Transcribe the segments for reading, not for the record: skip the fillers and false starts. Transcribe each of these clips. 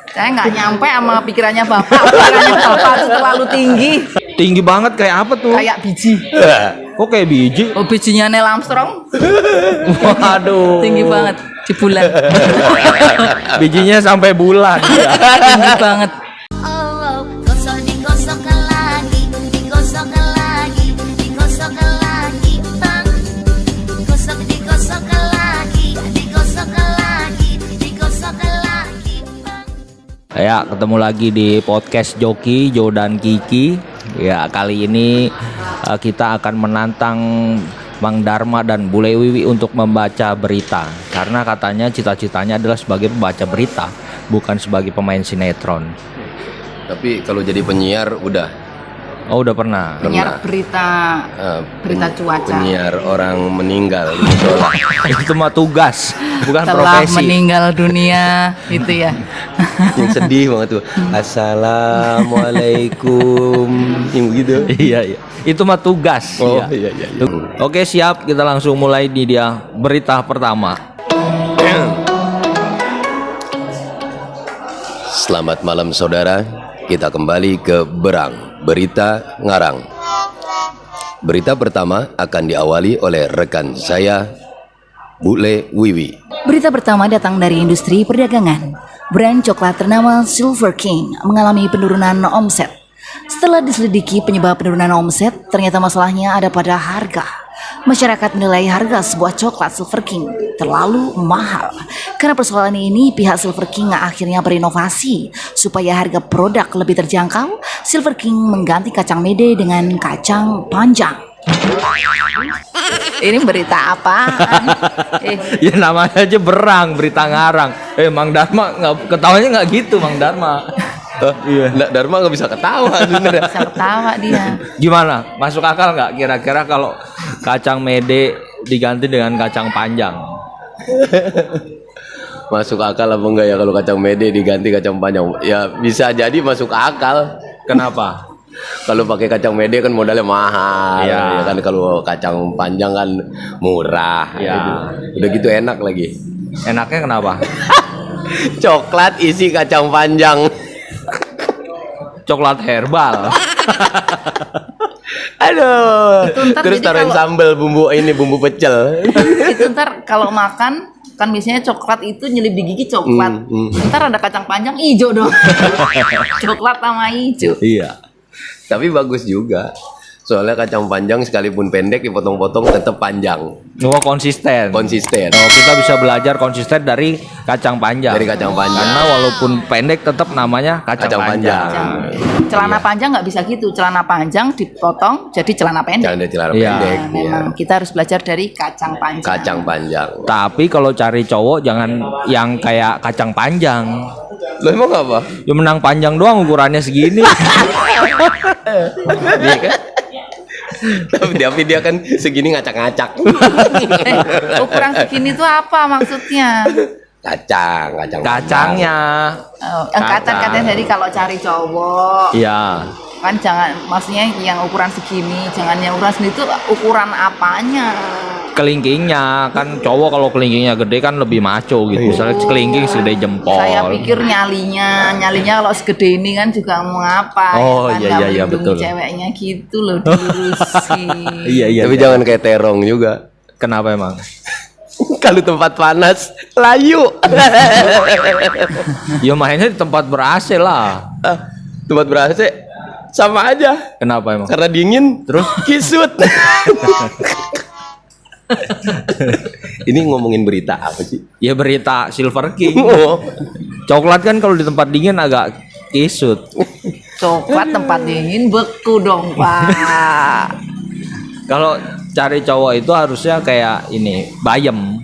Saya nggak nyampe sama pikirannya Bapak. Pikirannya Bapak itu terlalu tinggi. Tinggi banget kayak apa tuh? Kayak biji. Kok kayak biji? Oh, bijinya Neil Armstrong. Waduh. Tinggi banget di bulan. Bijinya sampai bulan. Tinggi banget. Oh, gosok digosokkan lagi, digosokkan lagi, digosokkan lagi, bang. Gosok digosokkan lagi, digosokkan lagi, digosokkan lagi, bang. Ya, ketemu lagi di podcast Joki, Jo dan Kiki. Ya, kali ini kita akan menantang Mang Dharma dan Bule Wiwi untuk membaca berita. Karena katanya cita-citanya adalah sebagai pembaca berita, bukan sebagai pemain sinetron. Tapi kalau jadi penyiar udah Oh, udah pernah. Penyiar berita cuaca. penyiar orang meninggal di musola. Itu mah tugas, bukan Telah profesi. meninggal dunia, gitu ya. Yang sedih banget tuh. Assalamualaikum. Yang begitu. Iya, iya. Itu mah tugas. Oh Iya. iya iya. Oke, siap. Kita langsung mulai di dia berita pertama. Selamat malam saudara. Kita kembali ke Berang, Berita Ngarang. Berita pertama akan diawali oleh rekan saya, Bule Wiwi. Berita pertama datang dari industri perdagangan. Brand coklat ternama Silver King mengalami penurunan omset. Setelah diselidiki penyebab penurunan omset, ternyata masalahnya ada pada harga. Masyarakat menilai harga sebuah coklat Silver King terlalu mahal. Karena persoalan ini, pihak Silver King akhirnya berinovasi supaya harga produk lebih terjangkau. Silver King mengganti kacang mede dengan kacang panjang. Ini berita apa? Ya namanya aja Berang, berita ngarang. Mang Dharma ketawanya nggak gitu, Mang Dharma. Iya. Dharma nggak bisa ketawa sebenarnya. Bisa ketawa dia. Gimana? Masuk akal nggak kira-kira kalau kacang mede diganti dengan kacang panjang? Masuk akal apa enggak ya kalau kacang mede diganti kacang panjang? Ya bisa jadi masuk akal. Kenapa? Kalau pakai kacang mede kan modalnya mahal, Iya. ya kan. Kalau kacang panjang kan murah. Iya. Udah gitu enak lagi. Enaknya kenapa? Coklat isi kacang panjang. Coklat herbal. Aduh. ntar Terus jadi taruhin kalau- sambal bumbu pecel. Itu ntar kalau makan kan biasanya coklat itu nyelip di gigi coklat. Ntar ada kacang panjang hijau dong. Coklat sama hijau. Iya. Tapi bagus juga. Soalnya kacang panjang sekalipun pendek dipotong-potong tetap panjang, Oh, konsisten. konsisten. Oh, kita bisa belajar konsisten dari kacang panjang. Dari kacang panjang. Karena walaupun pendek tetap namanya kacang, Kacang panjang. panjang. Celana panjang nggak bisa gitu. Celana panjang dipotong jadi celana pendek. Jangan ada celana Iya. pendek. Nah, memang kita harus belajar dari kacang panjang. Kacang panjang. Tapi kalau cari cowok jangan yang kayak kacang panjang. Lo emang apa? Ya menang panjang doang ukurannya segini. Iya kan? tapi dia kan segini ngacak-ngacak. Ukuran segini itu apa maksudnya? Kacang. Kacangnya. Oh, kacang-kacang jadi kalau cari cowok Iya. kan jangan, maksudnya yang ukuran segini, jangan yang ukuran segini itu ukuran apanya? Kelingkingnya kan cowok kalau kelingkingnya gede kan lebih maco gitu. Misalnya kelingking segede jempol. Saya pikir nyalinya kalau segede ini kan juga mau ngapa? Oh, ya kan? iya, Nggak iya, iya, melindungi betul. ceweknya gitu loh diurusin. Iya. Tapi jangan kayak terong juga. Kenapa emang? Kalau tempat panas layu. Ya mainnya di tempat ber-AC lah. Tempat ber-AC sama aja. Kenapa emang? Karena dingin terus kisut. Ini ngomongin berita apa sih? Ya berita Silver King. Oh, Coklat kan kalau di tempat dingin agak kisut. Coklat tempat dingin beku dong Pak. Kalau cari cowok itu harusnya kayak ini, bayem,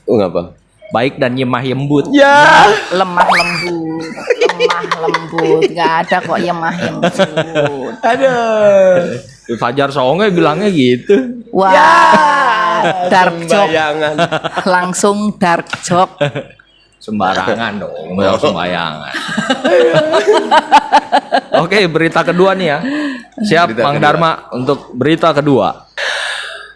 ngapa? baik dan yemah yembut. Ya. Lemah lembut, nggak ada kok lemah lembut. Aduh. Fajar Songe bilangnya gitu. Wah, dark joke, Bayangan. langsung dark joke. Sembarangan dong, nggak sembayangan. Oke, berita kedua nih ya. Siap, Berita Mang kedua. Dharma untuk berita kedua.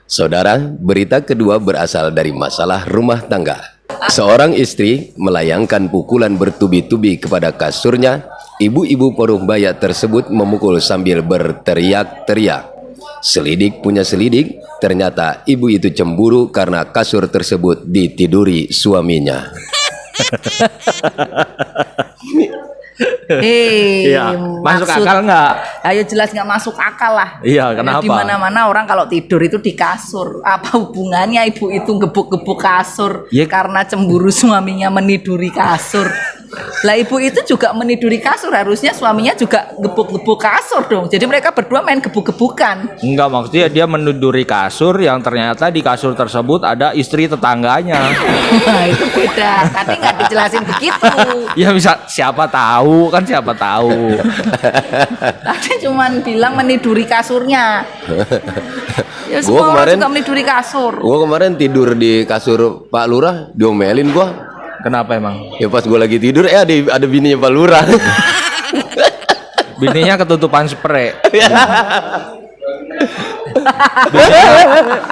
Saudara, berita kedua berasal dari masalah rumah tangga. Seorang istri melayangkan pukulan bertubi-tubi kepada kasurnya. Ibu-ibu paruh baya tersebut memukul sambil berteriak-teriak. Selidik punya selidik, ternyata ibu itu cemburu karena kasur tersebut ditiduri suaminya. Iya, masuk akal nggak? Ayo jelas nggak masuk akal lah. Iya, kenapa? Di mana-mana orang kalau tidur itu di kasur. Apa hubungannya ibu itu gebuk-gebuk kasur Ya. karena cemburu suaminya meniduri kasur? Lah ibu itu juga meniduri kasur, harusnya suaminya juga gebuk-gebuk kasur dong. Jadi mereka berdua main gebuk-gebukan. Enggak, maksudnya dia meniduri kasur yang ternyata di kasur tersebut ada istri tetangganya. Nah, itu beda. Tadi nggak dijelasin begitu. Ya bisa, siapa tahu kan, siapa tahu. Tadi cuman bilang meniduri kasurnya. Ya Gua semua orang kemarin- juga meniduri kasur. Gua kemarin tidur di kasur Pak Lurah, diomelin gua. Kenapa emang? Ya pas gua lagi tidur, ada bininya Pak Lurah. Bininya ketutupan spray.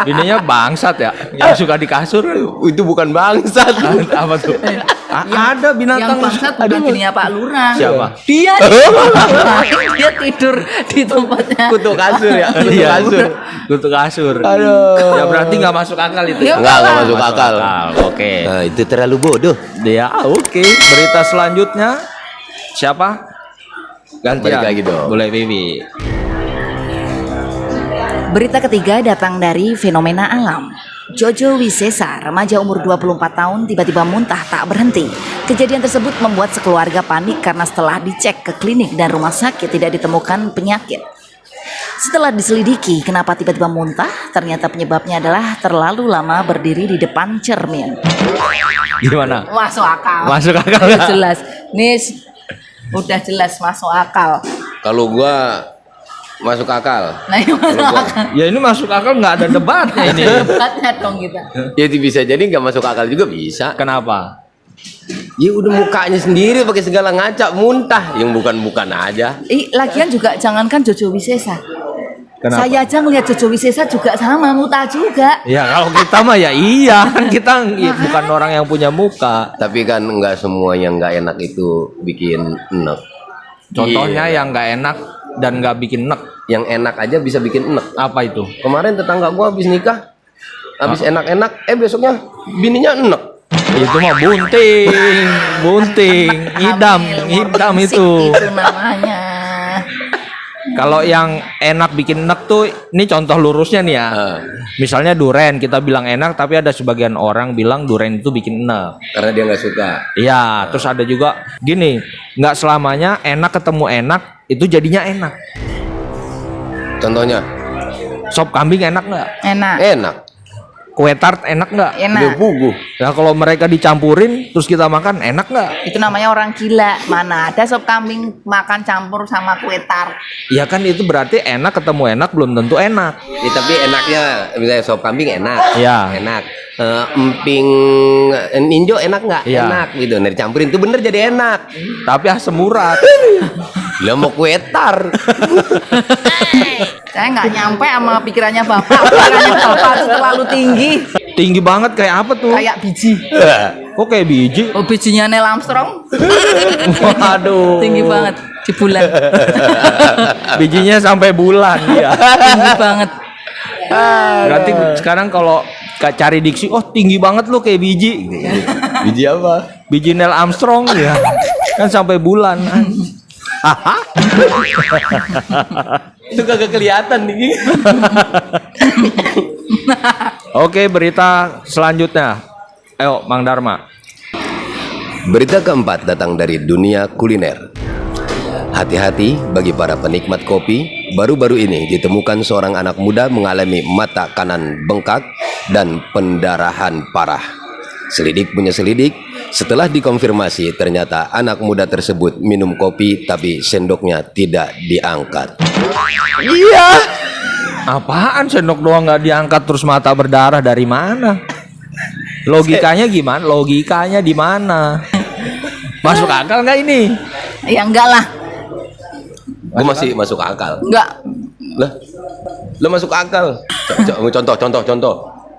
Bininya bangsat ya, yang suka di kasur. Itu bukan bangsat. Apa tuh? Ada binatang Yang bangsat bukan bininya Pak Lurah. Siapa? Dia dia tidur di tempatnya. Kutu kasur ya, kutu Iya, kasur. kutu kasur. Aduh. Ya berarti nggak masuk akal itu. Ya, Enggak masuk akal. Oke. Nah, itu terlalu bodoh. Ya, oke. Berita selanjutnya siapa? Gantian. Balik lagi dong. Boleh Bibi. Berita ketiga datang dari fenomena alam. Jojo Wisesa, remaja umur 24 tahun tiba-tiba muntah tak berhenti. Kejadian tersebut membuat sekeluarga panik karena setelah dicek ke klinik dan rumah sakit tidak ditemukan penyakit. Setelah diselidiki kenapa tiba-tiba muntah, ternyata penyebabnya adalah terlalu lama berdiri di depan cermin. Gimana? Masuk akal. Masuk akal Udah nggak? jelas. Nih udah jelas masuk akal. Kalau gua masuk akal. Nah, ini masuk akal. Ya ini masuk akal, nggak ada debatnya ini. Debatnya dong kita. Ya bisa jadi nggak masuk akal juga bisa. Kenapa? Ya udah mukanya sendiri pakai segala ngacak muntah, yang bukan-bukan aja. Lagian juga jangankan Jojo Wisesa. Kenapa? Saya aja ngelihat Jojo Wisesa juga sama muta juga. Ya kalau kita mah ya iya, kan kita bukan orang yang punya muka. Tapi kan nggak semua yang nggak enak itu bikin enak. Contohnya Iya. yang nggak enak dan nggak bikin nek. Yang enak aja bisa bikin enak. Apa itu? Kemarin tetangga gua habis nikah, habis enak-enak, besoknya bininya enak. Itu mah bunting, bunting, idam, idam itu. Itu namanya. Kalau yang enak bikin enak tuh, ini contoh lurusnya nih ya. Misalnya duren, kita bilang enak, tapi ada sebagian orang bilang duren itu bikin enak. Karena dia nggak suka. Iya, terus ada juga gini, nggak selamanya enak ketemu enak itu jadinya enak. Contohnya, Sop kambing enak nggak? Enak. enak. Kue tart enak nggak? Enak. Dia puguh. Nah kalau mereka dicampurin terus kita makan enak nggak? Itu namanya orang gila. Mana ada sop kambing makan campur sama kue tart. Ya kan itu berarti enak ketemu enak belum tentu enak. Ya, tapi enaknya, misalnya sop kambing enak. Iya. Enak. Emping ninjo enak nggak? Iya. Enak gitu. Nah dicampurin itu bener jadi enak. Tapi asam urat. Lah mau kue tar. Saya nggak nyampe sama pikirannya bapak. Pikirannya bapak itu terlalu tinggi. Tinggi banget kayak apa tuh? Kayak biji. Kok kayak biji? Oh, bijinya Neil Armstrong. Waduh. Tinggi banget. Di bulan. Bijinya sampai bulan ya. Tinggi banget. Berarti sekarang kalau cari diksi, oh tinggi banget lo kayak biji. Biji apa? Biji Neil Armstrong ya. Kan sampai bulan. Itu kagak kelihatan nih. Oke, berita selanjutnya. Ayo, Mang Dharma. Berita keempat datang dari dunia kuliner. Hati-hati bagi para penikmat kopi, baru-baru ini ditemukan seorang anak muda mengalami mata kanan bengkak dan pendarahan parah. Selidik punya selidik, setelah dikonfirmasi ternyata anak muda tersebut minum kopi tapi sendoknya tidak diangkat. Iya. Apaan sendok doang nggak diangkat terus mata berdarah dari mana? Logikanya gimana? Logikanya di mana? Masuk akal nggak ini? Ya enggak lah. Gue masih masuk akal. Enggak. Lah, lo masuk akal. Contoh.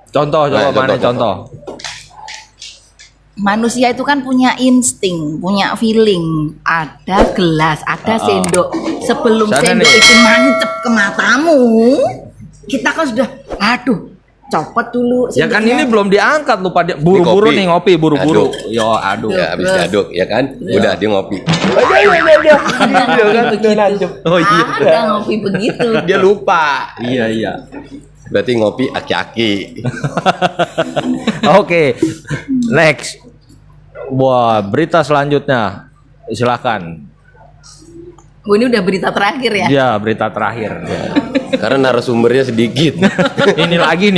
Contoh, coba Nah, mana contoh. contoh? manusia itu kan punya insting, punya feeling. Ada gelas, ada sendok. Sebelum Sana sendok nih. itu mancep ke matamu, kita kan sudah, aduh, copot dulu. Ya kan sendoknya. ini belum diangkat, lupa dia buru-buru kopi. nih ngopi, buru-buru. Aduk. Yo, aduh. Ya habis diaduk ya kan, udah dia ngopi. Oh iya. Ada ngopi begitu. Dia lupa. Iya, iya. Berarti ngopi aki-aki. Oke. Next. Wah, berita selanjutnya. Silakan. Oh, ini udah berita terakhir ya. Ya, berita terakhir. Karena narasumbernya sedikit. ini lagi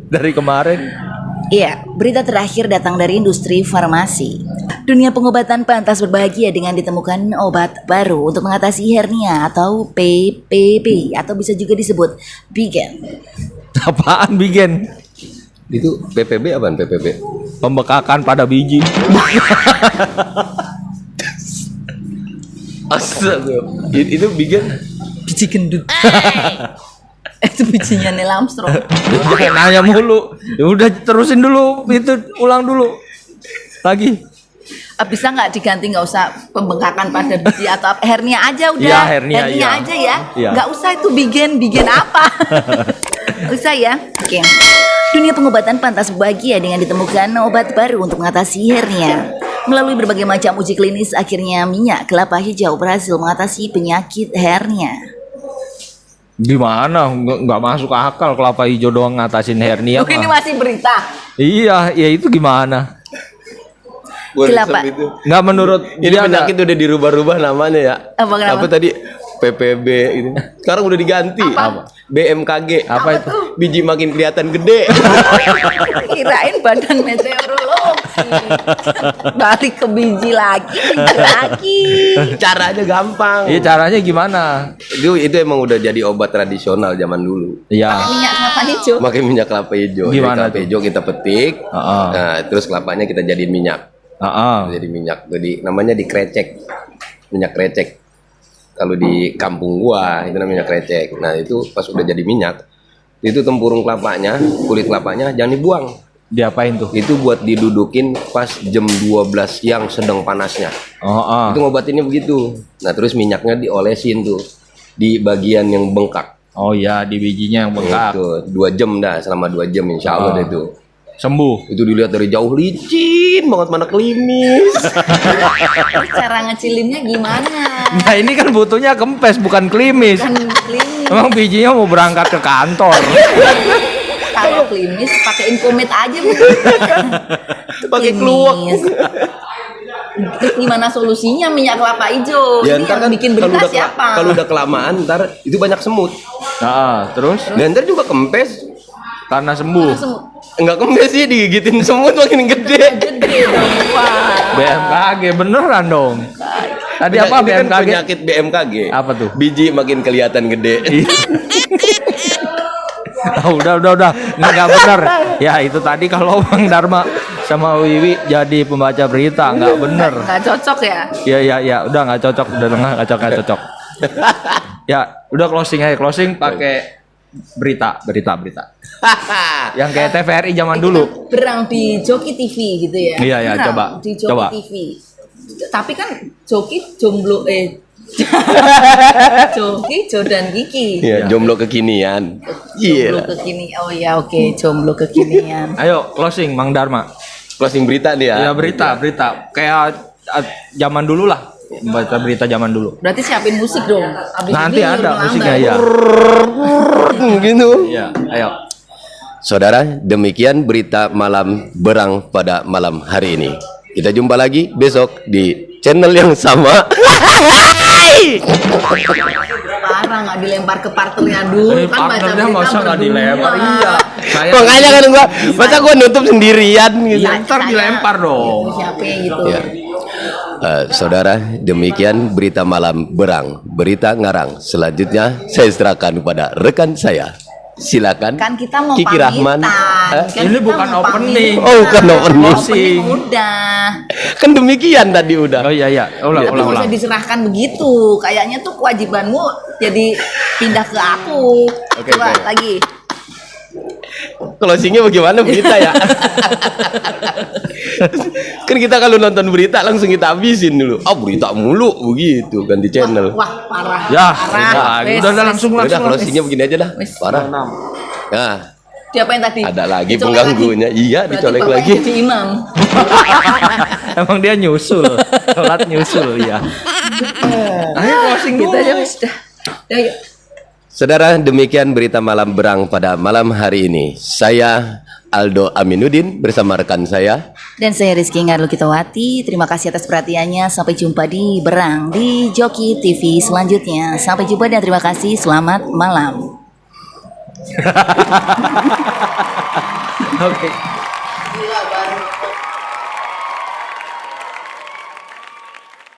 dari kemarin. Iya, berita terakhir datang dari industri farmasi. Dunia pengobatan pantas berbahagia dengan ditemukan obat baru untuk mengatasi hernia atau PPP atau bisa juga disebut Bigen. Apaan bikin? Itu PPB apaan PPB? Pembekakan pada biji. Astaga. Itu bikin Biji gendut. Itu bijinya Neil Armstrong. Jangan nanya mulu. Ya udah terusin dulu, itu ulang dulu. Lagi. Bisa nggak diganti, nggak usah pembengkakan pada biji atau apa. Hernia aja udah. Iya, hernia, iya. aja ya. Iya. Nggak usah itu bigen apa. Nggak usah ya. Oke. Dunia pengobatan pantas berbahagia dengan ditemukan obat baru untuk mengatasi hernia. Melalui berbagai macam uji klinis, akhirnya minyak kelapa hijau berhasil mengatasi penyakit hernia. Gimana? Nggak masuk akal kelapa hijau doang ngatasin hernia. Oh, ini mah. masih berita. Iya, ya itu gimana? Kelapa. Itu. Nggak menurut Ini dia penyakit udah dirubah-rubah namanya ya. Kenapa? Apa tadi? PPB ini. Sekarang udah diganti. Apa? BMKG. Apa itu? Biji makin kelihatan gede. Kirain badan meteorologi. Balik ke biji lagi. Caranya gampang. Iya, caranya gimana? Itu emang udah jadi obat tradisional zaman dulu. Iya. Minyak kelapa hijau. Pakai minyak kelapa hijau. Gimana Jadi kelapa tuh? hijau kita petik. Heeh. Nah, terus kelapanya kita jadiin minyak. Jadi minyak. Jadi namanya dikrecek. Minyak krecek. Kalau di kampung gua itu namanya krecek. Nah, itu pas udah jadi minyak, itu tempurung kelapanya, kulit kelapanya jangan dibuang. Diapain tuh? Itu buat didudukin pas jam 12 siang sedang panasnya. Itu ngobatinnya begitu. Nah, terus minyaknya diolesin tuh di bagian yang bengkak. Oh iya, di bijinya yang bengkak. Itu 2 jam dah, selama 2 jam insya Allah deh itu. Sembuh. Itu dilihat dari jauh licin banget, mana klimis. Terus cara ngecilinnya gimana? Nah, ini kan butuhnya kempes bukan klimis. Kan klimis. Emang bijinya mau berangkat ke kantor. Kalau klimis pakai Incomet aja. Pakai keluak. Klimis. Terus gimana solusinya minyak kelapa hijau? Ya, Ini ntar yang kan bikin kalau berita udah siapa? kalau udah kelamaan ntar itu banyak semut. Terus Dan ntar juga kempes. karena sembuh. Enggak kempes sih, digigitin semut makin gede. Gede dong. Wah. BMKG beneran dong. Tadi apa Ini kan BMKG? penyakit BMKG. Apa tuh? Biji makin kelihatan gede. Udah. Nggak benar. Ya itu tadi kalau Bang Dharma sama Wiwi jadi pembaca berita nggak bener. Nggak cocok ya? Ya, udah nggak cocok, udah nggak cocok. Ya, udah closing pakai berita. Yang kayak TVRI zaman dulu. Berang di Joki TV gitu ya? Iya, Berang coba. Di Joki Coba. TV. Tapi kan Joki jomblo Joki Jodan Kiki. Iya, jomblo kekinian. Jomblo Iya. kekini. Oh ya, oke, jomblo kekinian. Ayo closing Bang Dharma. Closing berita nih ya. Ya berita. Kayak zaman dulu lah. Baca berita zaman dulu. Berarti siapin musik dong. Abis Nanti ini ada nyuruh musiknya lambat. ya. Gitu. Iya, ayo. Saudara, demikian berita malam berang pada malam hari ini. Kita jumpa lagi besok di channel yang sama. Parah nggak dilempar ke partnernya dulu kan baca Partnernya berita masa nggak berdua. dilempar? Iya. Saya Makanya kan masa gua nutup sendirian gitu. Ya, ntar dilempar dong. Siapa gitu. Ya. Saudara, demikian berita malam berang, berita ngarang. Selanjutnya saya serahkan kepada rekan saya. Silakan. Kan kita mau Kiki Rahman. pamitan. Kan Ini kita bukan mau opening. pamitan. Oh, bukan opening. Closing. Udah. Kan demikian tadi udah. Oh iya. Ulang. Tapi nggak usah diserahkan begitu. Kayaknya tuh kewajibanmu jadi pindah ke aku. Oke, Coba oke. lagi. closingnya bagaimana berita ya? Kan kita kalau nonton berita langsung kita habisin dulu. Berita mulu begitu, ganti channel. Wah, parah. Ya, Wes, udah langsung Udah closingnya begini aja dah. Parah. Nah, Siapa yang tadi? ada lagi Dicolek pengganggunya. Iya, Berarti dicolek bapaknya lagi. jadi imam. Emang dia nyusul, telat nyusul ya. Ayo closing Gitu aja wes dah. Ayo. Saudara, demikian berita malam Berang pada malam hari ini. Saya Aldo Aminuddin bersama rekan saya. Dan saya Rizky Ngarlukitawati. Terima kasih atas perhatiannya. Sampai jumpa di Berang di Joki TV selanjutnya. Sampai jumpa dan terima kasih. Selamat malam. Oke. Gila, baru